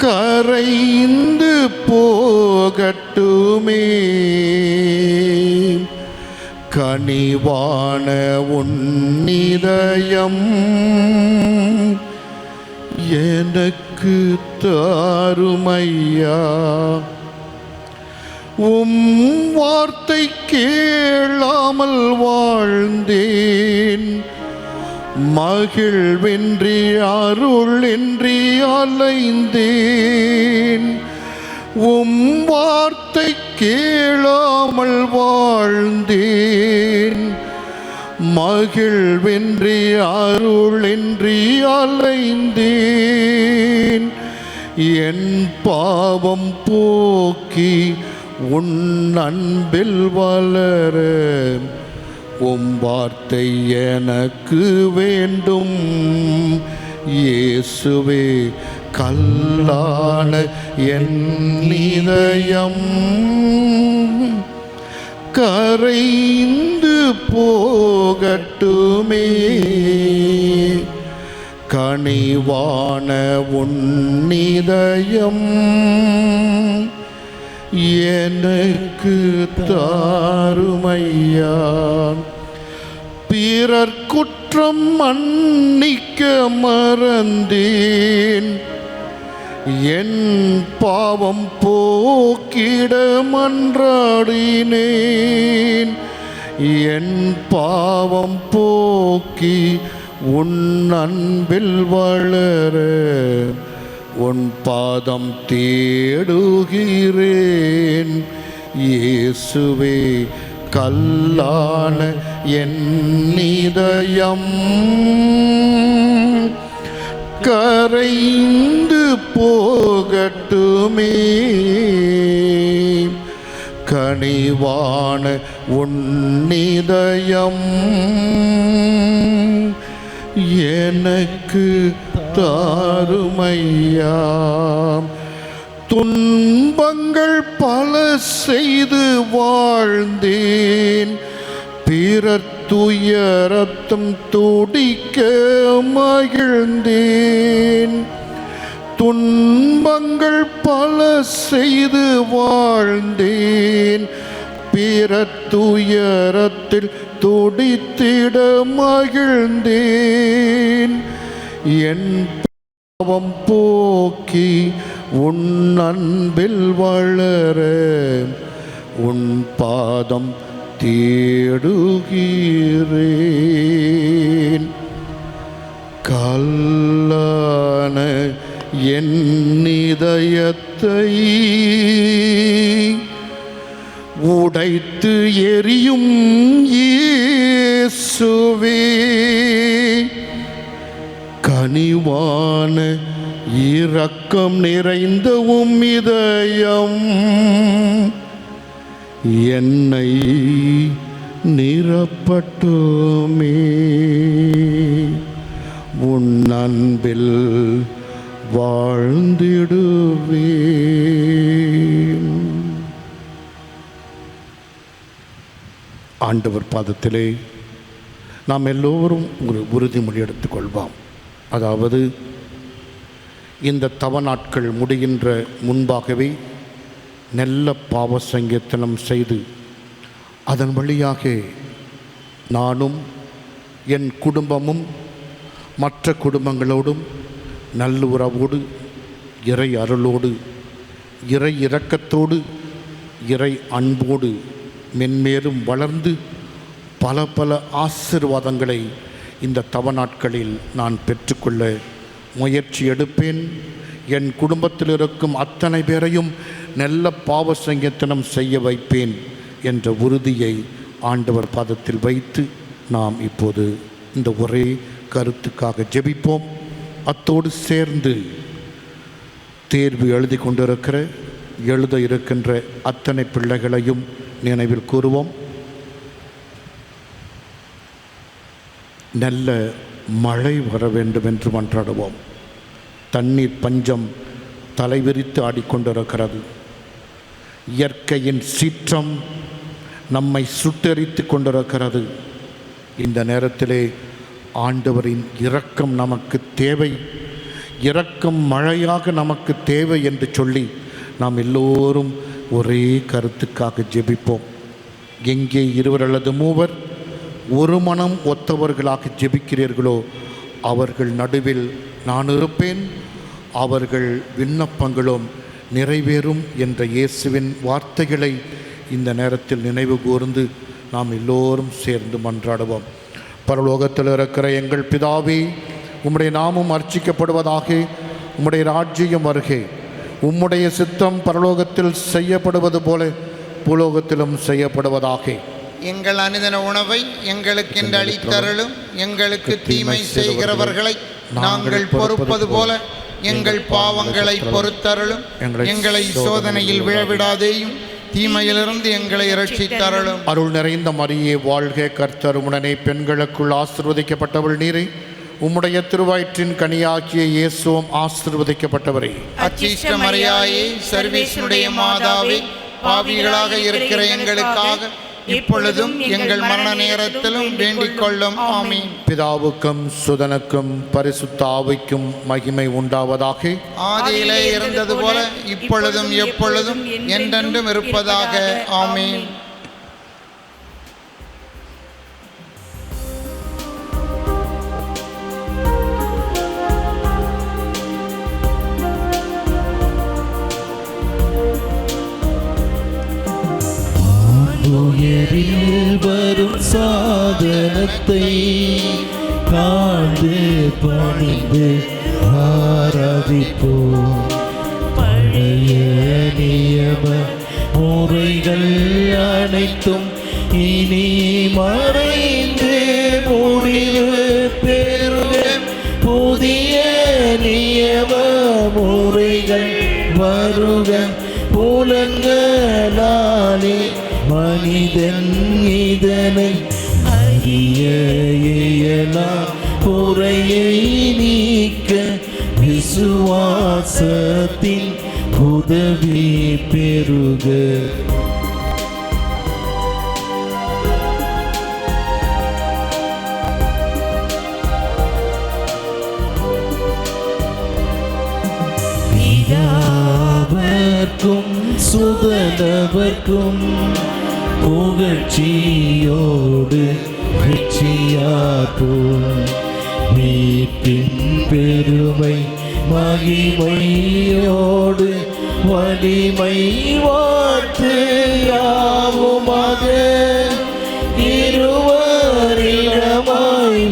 கரைந்து போகட்டுமே, கனிவான உன் இதயம் எனக்கு தாருமையா. உம் வார்த்தை கேளாமல் வாழ்ந்தேன், மகிழ்வின்றி அருளின்றி அலைந்தேன். உம் வார்த்தை கேளாமல் வாழ்ந்தேன், மகிழ்வின்றி அருளின்றி அலைந்தேன். என் பாவம் போக்கி உன் அன்பில் வளர உம் வார்த்தை எனக்கு வேண்டும். இயேசுவே கல்லான என் இதயம் கரைந்து போகட்டுமே. கனிவான உன் இதயம் எனக்கு தாருமையா. பிறர் குற்றம் மன்னிக்க மறந்தேன். என் பாவம் போக்கிட மன்றாடினேன். என் பாவம் போக்கி உன் அன்பில் வளர உன் பாதம் தேடுகிறேன். இயேசுவே கல்லான என் இதயம் கரைந்து போகட்டுமே. கனிவான உன் இதயம் எனக்கு தாருமையா. துன்பங்கள் பல செய்து வாழ்ந்தேன். பிறர் துயரத்தும் துடிக்க மகிழ்ந்தேன். துன்பங்கள் பல செய்து வாழ்ந்தேன். பிறர் துயரத்தில் துடித்திட மகிழ்ந்தேன். என் பாவம் போக்கி உன் அன்பில் வளர உன் பாதம் தேடுகிறேன். கல்லான என் இதயத்தை உடைத்து எரியும் இயேசுவே. கனிவான இரக்கம் நிறைந்த உம் இதயம் என்னை நிரப்பட்டுமே. உன் அன்பில் வாழ்ந்திடுவேன். ஆண்டவர் பாதத்திலே நாம் எல்லோரும் ஒரு உறுதிமொழி எடுத்துக்கொள்வோம். அதாவது இந்த தவ நாட்கள் முடிகின்ற முன்பாகவே நல்ல பாவ சங்கீர்த்தனம் செய்து அதன் வழியாக நானும் என் குடும்பமும் மற்ற குடும்பங்களோடும் நல்லுறவோடு இறை அருளோடு இறை இரக்கத்தோடு இறை அன்போடு மென்மேலும் வளர்ந்து பல பல ஆசீர்வாதங்களை இந்த தவ நாட்களில் நான் பெற்றுக்கொள்ள முயற்சி எடுப்பேன். என் குடும்பத்தில் இருக்கும் அத்தனை பேரையும் நல்ல பாவ சங்கீர்த்தனம் செய்ய வைப்பேன் என்ற உறுதியை ஆண்டவர் பாதத்தில் வைத்து நாம் இப்போது இந்த ஒரே கருத்துக்காக ஜெபிப்போம். அத்தோடு சேர்ந்து தேர்வு எழுதி கொண்டிருக்கிற எழுத இருக்கின்ற அத்தனை பிள்ளைகளையும் நினைவில் கூறுவோம். நல்ல மழை வர வேண்டும் என்று மன்றாடுவோம். தண்ணீர் பஞ்சம் தலைவிரித்து ஆடிக்கொண்டிருக்கிறது. இயற்கையின் சீற்றம் நம்மை சுட்டெரித்து கொண்டிருக்கிறது. இந்த நேரத்திலே ஆண்டவரின் இரக்கம் நமக்கு தேவை, இரக்கம் மழையாக நமக்கு தேவை என்று சொல்லி நாம் எல்லோரும் ஒரே கருத்துக்காக ஜெபிப்போம். எங்கே இருவர் அல்லது மூவர் ஒரு மனம் ஒத்தவர்களாக ஜெபிக்கிறீர்களோ அவர்கள் நடுவில் நான் இருப்பேன், அவர்கள் விண்ணப்பங்களும் நிறைவேறும் என்ற இயேசுவின் வார்த்தைகளை இந்த நேரத்தில் நினைவு கூர்ந்து நாம் எல்லோரும் சேர்ந்து மன்றாடுவோம். பரலோகத்தில் இருக்கிற எங்கள் பிதாவே, உம்முடைய நாமம் அர்ச்சிக்கப்படுவதாக, உம்முடைய ராஜ்யம் வருக, உம்முடைய சித்தம் பரலோகத்தில் செய்யப்படுவது போல பூலோகத்திலும் செய்யப்படுவதாக. எங்கள் அனுதின உணவை எங்களுக்கு இன்று அளித்தருளும். எங்களுக்கு தீமை செய்கிறவர்களை நாங்கள் பொறுப்பது போல எங்கள் பாவங்களை பொறுத்தருளும். எங்களை சோதனையில் விழவிடாதேயும், தீமையிலிருந்து எங்களை இரட்சித்தருளும். அருள் நிறைந்த மரியே வாழ்க, கர்த்தர் உடனே பெண்களுக்குள் ஆசீர்வதிக்கப்பட்டவள் நீரே. உம்முடைய திருவயிற்றின் கனியாகிய இயேசுவும் ஆசீர்வதிக்கப்பட்டவரே. அச்சிஷ்ட மரியாயே, சர்வேசனுடைய மாதாவே, பாவிகளாக இருக்கிற எங்களுக்காக இப்பொழுதும் எங்கள் மரண நேரத்திலும் வேண்டிக் கொள்ளும். ஆமீன். பிதாவுக்கும் சுதனுக்கும் பரிசுத்த ஆவிக்கும் மகிமை உண்டாவதாக. ஆதியிலே இருந்தது போல இப்பொழுதும் எப்பொழுதும் என்றென்றும் இருப்பதாக. ஆமீன். உயரில் வரும் சாதனத்தை காண்டு பணிந்து ஆராதிப்போம். பழைய நியம முறைகள் அனைத்தும் இனி மறைந்து முடிவு பெறுக. புதிய நியம முறைகள் வருக. புலன்களாலே மனிதன் இதனை அறிய இயலாம். குறையை நீக்க விசுவாசத்தின் உதவி பெறுக. பிதாவர்க்கும் சுதனவர்க்கும் புகழ்ச்சியோடு வெற்றியாகும். மீட்பின் பெருமை மகிமையோடு வலிமை வாழ்த்து யாவுமாக. இருவரிடமாய்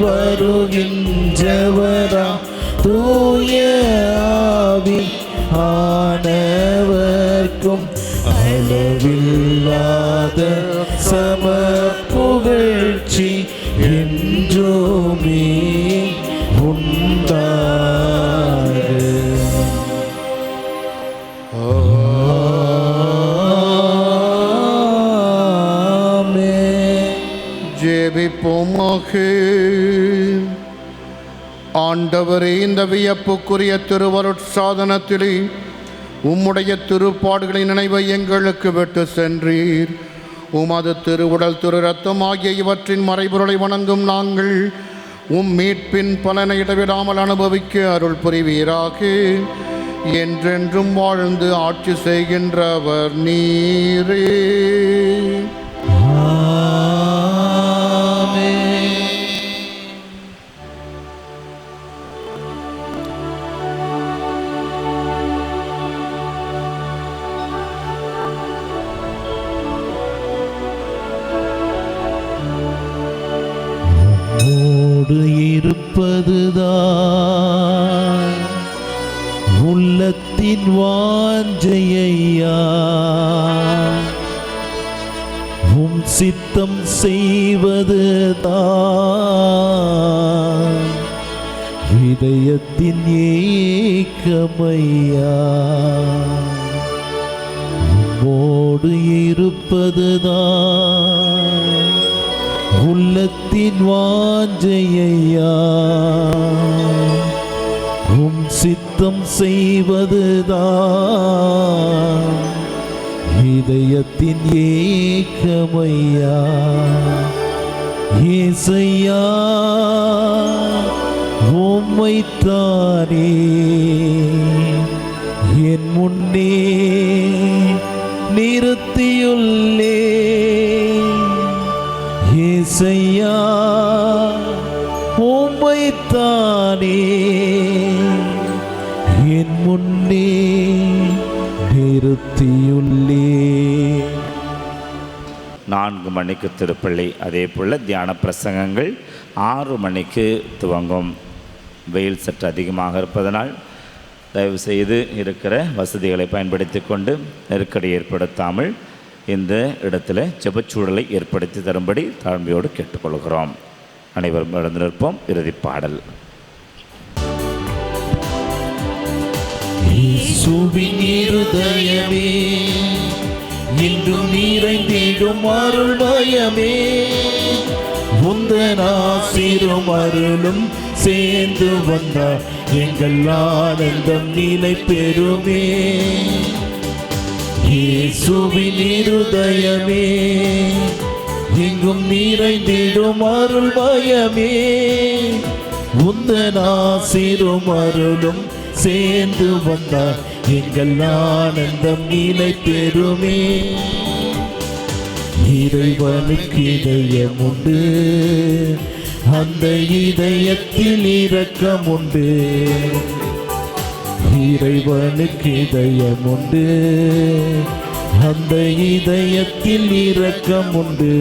வருகின்றவரா தூய ஆவி ஆனவர்க்கும் அளவில்லாத சம புகழ்ச்சி என்றுமே உண்டாக. ஆமென். ஜெபிப்போமாக. ஆண்டவரே, இந்த வியப்புக்குரிய திருவருட்சாதனத்திலே உம்முடைய திருப்பாடுகளின் நினைவை எங்களுக்கு விட்டு சென்றீர். உமது திருவுடல் திரு ரத்தம் ஆகிய இவற்றின் மறைபொருளை வணங்கும் நாங்கள் உம் மீட்பின் பலனை இடைவிடாமல் அனுபவிக்க அருள் புரிவீராக. என்றென்றும் வாழ்ந்து ஆட்சி செய்கின்றவர் நீரே. இருப்பதுதான் உள்ளத்தின் வாஞ்சையா. உம் சித்தம் செய்வதுதான் இதயத்தின் ஏக்கமையா. உம்மோடு இருப்பதுதான் உள்ளத்தின் வாஞ்சையா. உம் சித்தம் செய்வதுதான் இதயத்தின் ஏக்கமையா. ஏசையா, உம்மைத்தானே என் முன்னே நிறுத்தியுள்ளே. ஏசையா, உம்மைத்தானே என் முன்னே நிறுத்தியுள்ளே. 4 மணிக்கு திருப்பள்ளி, அதே போல் தியான பிரசங்கங்கள் 6 மணிக்கு துவங்கும். வெயில் சற்று அதிகமாக இருப்பதனால் தயவு செய்து இருக்கிற வசதிகளை பயன்படுத்தி கொண்டு நெருக்கடி ஏற்படுத்தாமல் இந்த இடத்துல ஜெபச்சூழலை ஏற்படுத்தி தரும்படி தாழ்மையோடு கேட்டுக்கொள்கிறோம். அனைவரும் எழுந்து நிற்போம். இறுதி பாடல். இயேசுவின் இருதயமே இன்றும் நிறைந்திடும் அருள்மயமே, உந்தன் ஆசீரும் அருளும் சேர்ந்து வந்தார் எங்கள் ஆனந்தம் நிலை பெறுமே. இயேசுவின் இருதயமே எங்கும் நிறைந்திடும் அருள்மயமே, உந்தன் ஆசீரும் அருளும் சேர்ந்து வந்தார் எங்கள் ஆனந்தம் நிலை பெறுமே. இறைவனுக்கு இதயம் உண்டு, அந்த இதயத்தில் இரக்கம் உண்டு. இறைவனுக்கு இதயம் உண்டு, அந்த இதயத்தில் இரக்கம் உண்டு.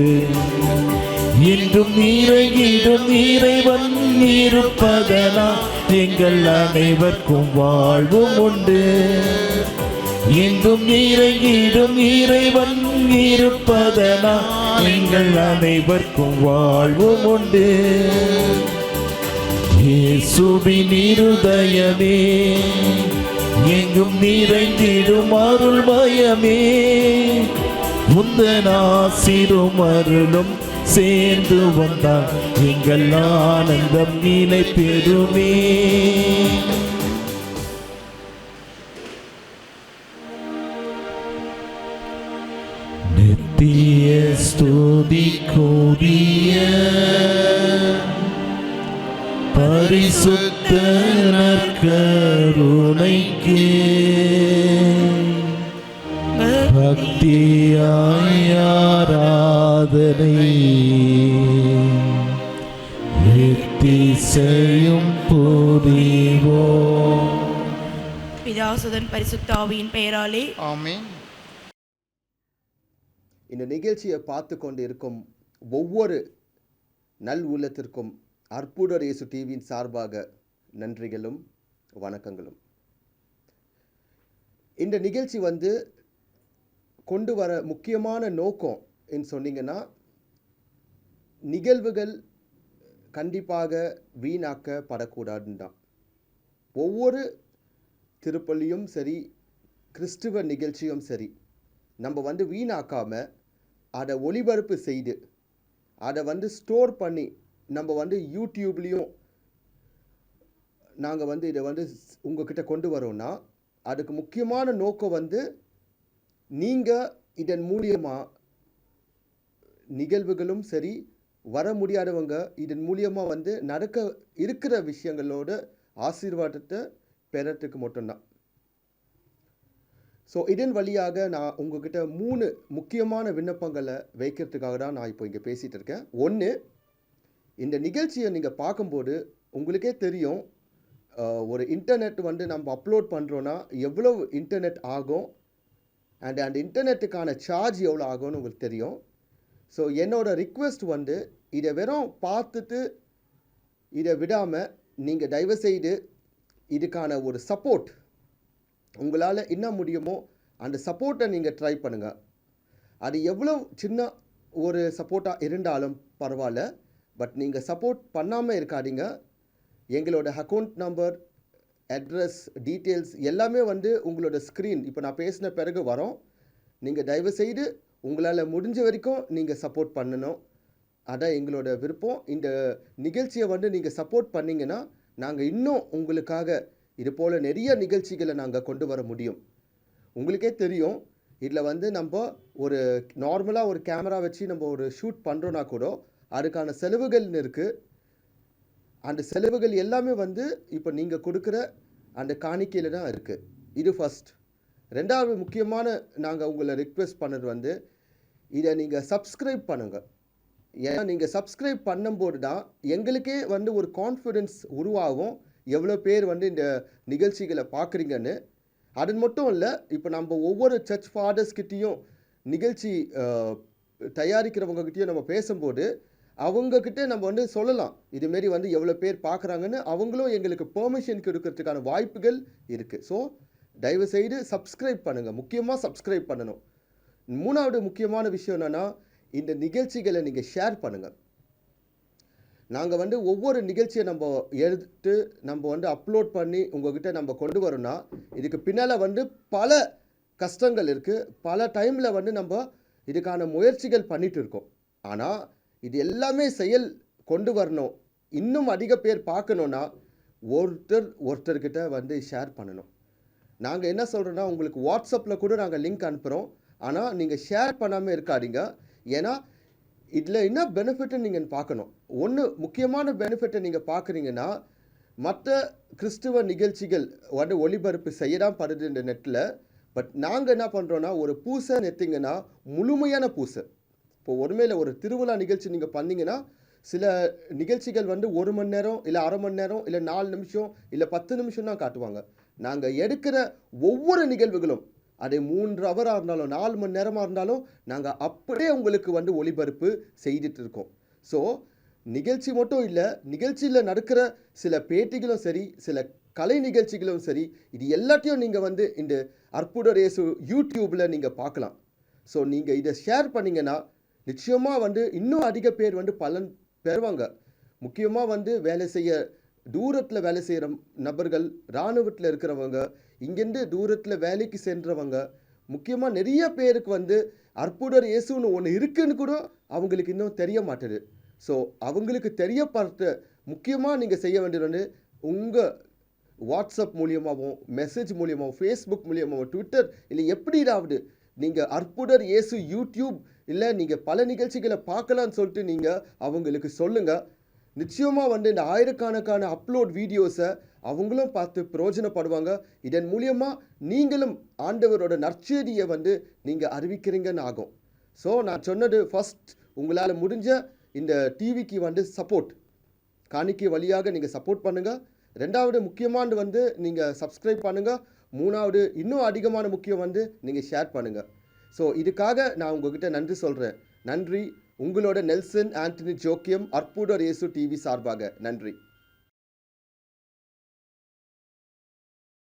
என்றும் இறங்கிடும் இறைவன் இருப்பதனா எங்கள் அனைவருக்கும் வாழ்வும் உண்டு. என்றும் இறங்கிடும் இறைவன் இருப்பதனா எங்கள் அனைவருக்கும் வாழ்வும் உண்டு. இயேசுவின் இருதயமே எங்கும் நிறைந்திடும் அருள்மயமே, உந்தன் ஆசீரும் அருளும் சேர்ந்து வந்தார் எங்கள் ஆனந்தம் நிலை பெறுமே. நித்திய ஸ்துதிக்குரிய பரிசுத்த நற்கருணைக்கு பக்தியாய் ஆராதனை எத்திசையும் புரிவோம். பிதாசுதன் பரிசுத்த ஆவியின் பெயராலே ஆமென். இந்த நிகழ்ச்சியை பார்த்து கொண்டு இருக்கும் ஒவ்வொரு நல் உள்ளத்திற்கும் அற்புதர் இயேசு டிவியின் சார்பாக நன்றிகளும் வணக்கங்களும். இந்த நிகழ்ச்சி கொண்டு வர முக்கியமான நோக்கம் என்று சொன்னீங்கன்னா, நிகழ்வுகள் கண்டிப்பாக வீணாக்கப்படக்கூடாதுன்னு தான். ஒவ்வொரு திருப்பலியும் சரி, கிறிஸ்துவ நிகழ்ச்சியும் சரி, நம்ம வீணாக்காமல் அதை ஒளிபரப்பு செய்து அதை ஸ்டோர் பண்ணி நம்ம யூடியூப்லேயும் நாங்கள் இதை உங்ககிட்ட கொண்டு வரோன்னா, அதுக்கு முக்கியமான நோக்கம் நீங்கள் இதன் மூலியமாக நிகழ்வுகளும் சரி, வர முடியாதவங்க இதன் மூலியமாக நடக்க இருக்கிற விஷயங்களோட ஆசீர்வாதத்தை பெறத்துக்கு மட்டும்தான். ஸோ இதன் வழியாக நான் உங்ககிட்ட 3 முக்கியமான விண்ணப்பங்களை வைக்கிறதுக்காக தான் நான் இப்போ இங்கே பேசிகிட்டு இருக்கேன். ஒன்று, இந்த நிகழ்ச்சியை நீங்கள் பார்க்கும்போது உங்களுக்கே தெரியும், ஒரு இன்டர்நெட் நம்ம அப்லோட் பண்ணுறோன்னா எவ்வளோ இன்டர்நெட் ஆகும், அண்ட் அந்த இன்டர்நெட்டுக்கான சார்ஜ் எவ்வளோ ஆகும்னு உங்களுக்கு தெரியும். ஸோ என்னோட ரிக்வெஸ்ட் இதை வெறும் பார்த்துட்டு இதை விடாமல் நீங்கள் தயவுசெய்து இதுக்கான ஒரு சப்போர்ட் உங்களால் என்ன முடியுமோ அந்த சப்போர்ட்டை நீங்கள் ட்ரை பண்ணுங்கள். அது எவ்வளோ சின்ன ஒரு சப்போர்ட்டாக இருந்தாலும் பரவாயில்ல, பட் நீங்கள் சப்போர்ட் பண்ணாமல் இருக்காதீங்க. எங்களோட அக்கௌண்ட் நம்பர், அட்ரஸ், டீட்டெயில்ஸ் எல்லாமே உங்களோட ஸ்க்ரீன் இப்போ நான் பேசின பிறகு வரோம். நீங்கள் தயவுசெய்து உங்களால் முடிஞ்ச வரைக்கும் நீங்கள் சப்போர்ட் பண்ணணும். அதான் எங்களோட விருப்பம். இந்த நிகழ்ச்சியை நீங்கள் சப்போர்ட் பண்ணிங்கன்னா நாங்கள் இன்னும் உங்களுக்காக இது போல் நிறைய நிகழ்ச்சிகளை நாங்கள் கொண்டு வர முடியும். உங்களுக்கே தெரியும், இதில் நம்ம ஒரு நார்மலாக ஒரு கேமரா வச்சு நம்ம ஒரு ஷூட் பண்ணுறோன்னா கூட அதுக்கான செலவுகள்னு இருக்குது. அந்த செலவுகள் எல்லாமே இப்போ நீங்கள் கொடுக்குற அந்த காணிக்கையில் தான் இருக்குது. இது ஃபஸ்ட். ரெண்டாவது முக்கியமான நாங்கள் உங்களை ரிக்வெஸ்ட் பண்ணது இதை நீங்கள் சப்ஸ்கிரைப் பண்ணுங்கள். ஏன்னா நீங்கள் சப்ஸ்கிரைப் பண்ணும்போது தான் எங்களுக்கே ஒரு கான்ஃபிடென்ஸ் உருவாகும், எவ்வளோ பேர் இந்த நிகழ்ச்சிகளை பார்க்குறீங்கன்னு. அது மட்டும் இல்லை, இப்போ நம்ம ஒவ்வொரு சர்ச் ஃபாதர்ஸ்கிட்டையும் நிகழ்ச்சி தயாரிக்கிறவங்ககிட்டையும் நம்ம பேசும்போது அவங்கக்கிட்ட நம்ம சொல்லலாம், இதுமாரி எவ்வளோ பேர் பார்க்குறாங்கன்னு. அவங்களும் எங்களுக்கு பெர்மிஷன் கொடுக்கறதுக்கான வாய்ப்புகள் இருக்குது. ஸோ தயவுசெய்து சப்ஸ்கிரைப் பண்ணுங்கள். முக்கியமாக சப்ஸ்கிரைப் பண்ணணும். மூணாவது முக்கியமான விஷயம் என்னென்னா, இந்த நிகழ்ச்சிகளை நீங்கள் ஷேர் பண்ணுங்கள். நாங்கள் வந்து ஒவ்வொரு நிகழ்ச்சியை நம்ம எடுத்து நம்ம வந்து அப்லோட் பண்ணி உங்ககிட்ட நம்ம கொண்டு வரோம்னா, இதுக்கு பின்னால் வந்து பல கஷ்டங்கள் இருக்குது. பல டைமில் வந்து நம்ம இதுக்கான முயற்சிகள் பண்ணிட்டு இருக்கோம். ஆனால் இது எல்லாமே செயல் கொண்டு வரணும், இன்னும் அதிக பேர் பார்க்கணுன்னா ஒருத்தர்கிட்ட வந்து ஷேர் பண்ணணும். நாங்கள் என்ன சொல்கிறோன்னா, உங்களுக்கு வாட்ஸ்அப்பில் கூட நாங்கள் லிங்க் அனுப்புகிறோம். ஆனால் நீங்கள் ஷேர் பண்ணாமல் இருக்காதீங்க. ஏன்னா இதில் என்ன பெனிஃபிட்னு நீங்கள் பார்க்கணும். ஒன்று முக்கியமான பெனிஃபிட்டை நீங்கள் பார்க்குறீங்கன்னா, மற்ற கிறிஸ்துவ நிகழ்ச்சிகள் வந்து ஒளிபரப்பு செய்ய தான் படுது இந்த நெட்டில். பட் நாங்கள் என்ன பண்ணுறோன்னா, ஒரு பூசை எடுத்தீங்கன்னா முழுமையான பூசை. இப்போ ஒருமையில் ஒரு திருவிழா நிகழ்ச்சி நீங்கள் பண்ணிங்கன்னா, சில நிகழ்ச்சிகள் வந்து 1 மணி நேரம் இல்லை அரை மணி நேரம் இல்லை 4 நிமிஷம் இல்லை 10 நிமிஷம் தான் காட்டுவாங்க. நாங்கள் எடுக்கிற ஒவ்வொரு நிகழ்வுகளும் அது 3 ஹவராக இருந்தாலும் 4 மணி நேரமாக இருந்தாலும் நாங்கள் அப்படியே உங்களுக்கு வந்து ஒளிபரப்பு செய்துட்டு இருக்கோம். ஸோ நிகழ்ச்சி மட்டும் இல்லை, நிகழ்ச்சியில் நடக்கிற சில பேட்டிகளும் சரி, சில கலை நிகழ்ச்சிகளும் சரி, இது எல்லாத்தையும் நீங்கள் வந்து இந்த அற்புதர் இயேசு யூடியூப்பில் நீங்கள் பார்க்கலாம். ஸோ நீங்கள் இதை ஷேர் பண்ணிங்கன்னா நிச்சயமாக வந்து இன்னும் அதிக பேர் வந்து பலன் பெறுவாங்க. முக்கியமாக வந்து தூரத்தில் வேலை செய்கிற நபர்கள், இராணுவத்தில் இருக்கிறவங்க, இங்கேருந்து தூரத்தில் வேலைக்கு சென்றவங்க, முக்கியமாக நிறைய பேருக்கு வந்து அற்புதர் இயேசுன்னு ஒன்று இருக்குன்னு கூட அவங்களுக்கு இன்னும் தெரிய மாட்டுது. ஸோ அவங்களுக்கு தெரியப்படுத்த முக்கியமாக நீங்கள் செய்ய வேண்டியது வந்து உங்கள் வாட்ஸ்அப் மூலியமாகவும், மெசேஜ் மூலியமாகவும், ஃபேஸ்புக் மூலியமாகவும், ட்விட்டர் இல்லை எப்படியாவது நீங்கள் அற்புதர் இயேசு யூடியூப் இல்லை நீங்கள் பல நிகழ்ச்சிகளை பார்க்கலான்னு சொல்லிட்டு நீங்கள் அவங்களுக்கு சொல்லுங்கள். நிச்சயமாக வந்து இந்த ஆயிரக்கணக்கான அப்லோட் வீடியோஸை அவங்களும் பார்த்து பிரயோஜனப்படுவாங்க. இதன் மூலியமாக நீங்களும் ஆண்டவரோட நற்செய்தியை வந்து நீங்கள் அறிவிக்கிறீங்கன்னு ஆகும். ஸோ நான் சொன்னது, ஃபஸ்ட் உங்களால் முடிஞ்ச இந்த டிவிக்கு வந்து சப்போர்ட் காணிக்கை வழியாக நீங்கள் சப்போர்ட் பண்ணுங்கள். 2வது முக்கியமானது வந்து நீங்கள் சப்ஸ்கிரைப் பண்ணுங்கள். 3வது இன்னும் அதிகமான முக்கியம் வந்து நீங்கள் ஷேர் பண்ணுங்கள். ஸோ இதுக்காக நான் உங்ககிட்ட நன்றி சொல்கிறேன். நன்றி. உங்களோட நெல்சன் ஆண்டனி ஜோக்கியம், அற்புதர் இயேசு டிவி சார்பாக நன்றி.